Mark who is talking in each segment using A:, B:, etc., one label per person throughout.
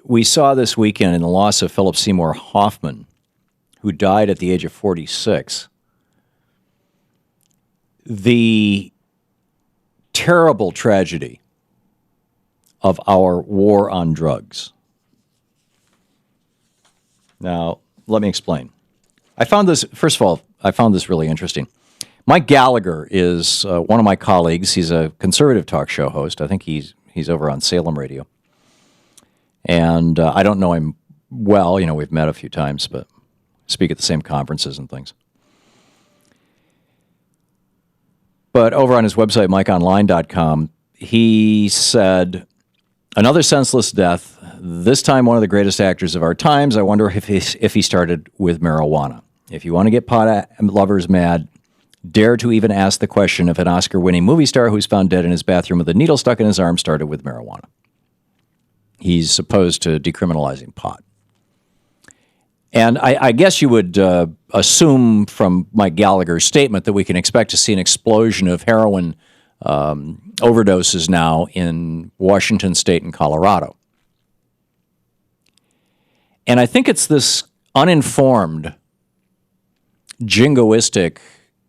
A: we saw this weekend in the loss of Philip Seymour Hoffman, who died at the age of 46, the terrible tragedy of our war on drugs. Now, let me explain. First of all, I found this really interesting. Mike Gallagher is one of my colleagues. He's a conservative talk show host. I think he's over on Salem Radio. And I don't know him well. You know, we've met a few times, but speak at the same conferences and things. But over on his website, mikeonline.com, he said, another senseless death, this time one of the greatest actors of our times. I wonder if he started with marijuana. If you want to get pot lovers mad, dare to even ask the question if an Oscar-winning movie star who's found dead in his bathroom with a needle stuck in his arm started with marijuana. He's opposed to decriminalizing pot. And I guess you would assume from Mike Gallagher's statement that we can expect to see an explosion of heroin overdoses now in Washington State and Colorado. And I think it's this uninformed, jingoistic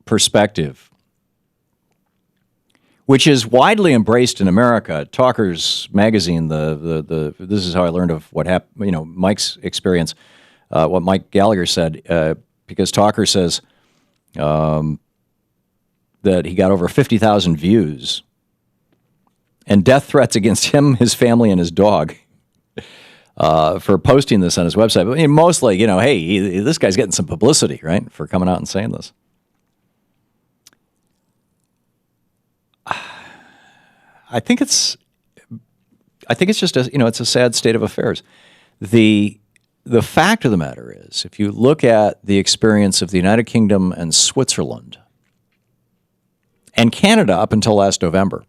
A: perspective, which is widely embraced in America. Talkers Magazine, this is how I learned of what happened, Mike's experience, what Mike Gallagher said, because Talker says that he got over 50,000 views and death threats against him, his family, and his dog for posting this on his website. But mostly, hey, this guy's getting some publicity, right, for coming out and saying this. I think it's just it's a sad state of affairs. The fact of the matter is, if you look at the experience of the United Kingdom and Switzerland and Canada up until last November,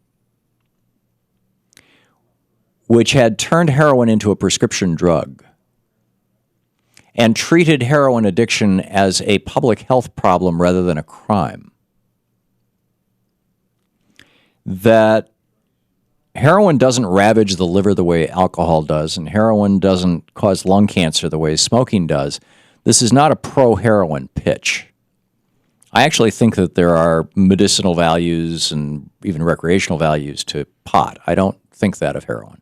A: which had turned heroin into a prescription drug and treated heroin addiction as a public health problem rather than a crime, that heroin doesn't ravage the liver the way alcohol does, and heroin doesn't cause lung cancer the way smoking does. This is not a pro-heroin pitch. I actually think that there are medicinal values and even recreational values to pot. I don't think that of heroin.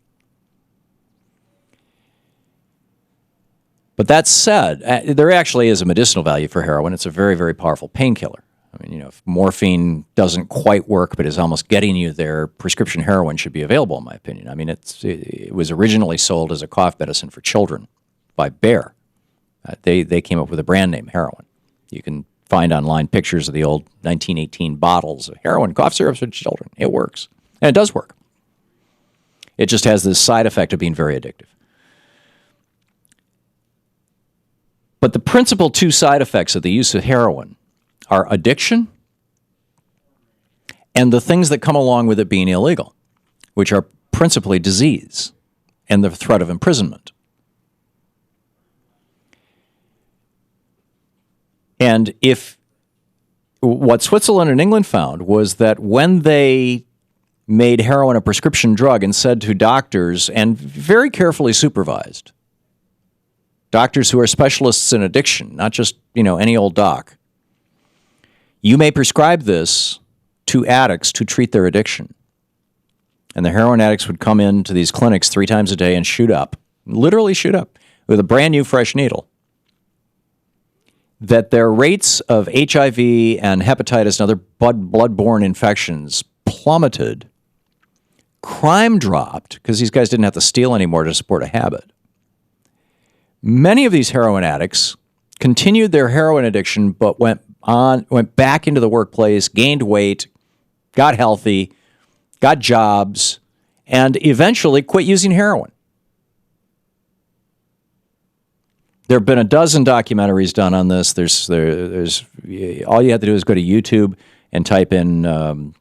A: But that said, there actually is a medicinal value for heroin. It's a very, very powerful painkiller. I mean, if morphine doesn't quite work but is almost getting you there, prescription heroin should be available, in my opinion. I mean, it was originally sold as a cough medicine for children by Bayer. They came up with a brand name, heroin. You can find online pictures of the old 1918 bottles of heroin, cough syrups for children. It works. And it does work. It just has this side effect of being very addictive. But the principal two side effects of the use of heroin are addiction and the things that come along with it being illegal, which are principally disease and the threat of imprisonment. And what Switzerland and England found was that when they made heroin a prescription drug and said to doctors, and very carefully supervised, doctors who are specialists in addiction, not just, any old doc, you may prescribe this to addicts to treat their addiction. And the heroin addicts would come into these clinics 3 times a day and shoot up, literally shoot up, with a brand new fresh needle. That their rates of HIV and hepatitis and other blood-borne infections plummeted. Crime dropped because these guys didn't have to steal anymore to support a habit. Many of these heroin addicts continued their heroin addiction but went back into the workplace, gained weight, got healthy, got jobs, and eventually quit using heroin. There have been a dozen documentaries done on this. There's all you have to do is go to YouTube and type in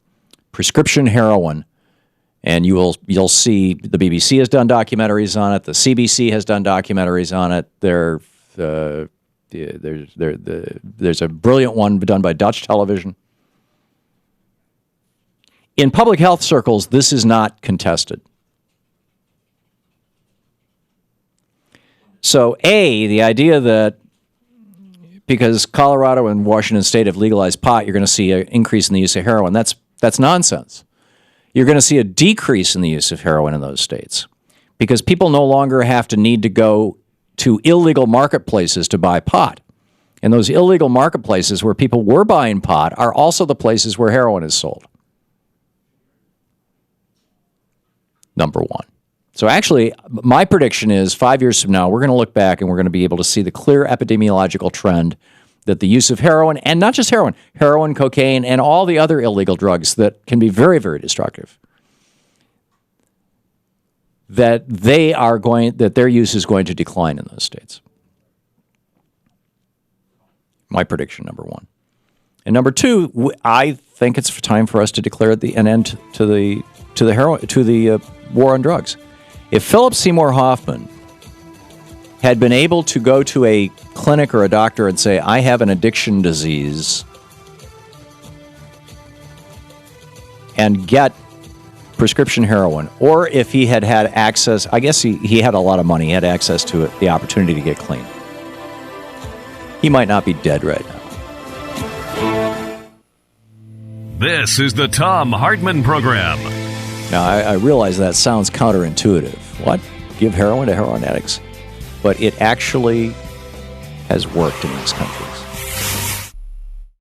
A: prescription heroin, and you'll see the BBC has done documentaries on it. The CBC has done documentaries on it. There's a brilliant one done by Dutch television. In public health circles, this is not contested. So, the idea that because Colorado and Washington State have legalized pot, you're going to see an increase in the use of heroin. That's nonsense. You're going to see a decrease in the use of heroin in those states because people no longer have to need to go to illegal marketplaces to buy pot. And those illegal marketplaces where people were buying pot are also the places where heroin is sold. Number one. So actually, my prediction is 5 years from now, we're going to look back and we're going to be able to see the clear epidemiological trend that the use of heroin, and not just heroin, cocaine, and all the other illegal drugs that can be very, very destructive, that their use is going to decline in those states. My prediction, number one. And number two, I think it's time for us to declare an end to the war on drugs. If Philip Seymour Hoffman had been able to go to a clinic or a doctor and say, I have an addiction disease, and get prescription heroin, or if he had access, I guess he had a lot of money, he had access to it, the opportunity to get clean, he might not be dead right now.
B: This is the Thom Hartmann Program.
A: Now, I realize that sounds counterintuitive. What? Give heroin to heroin addicts? But it actually has worked in this country.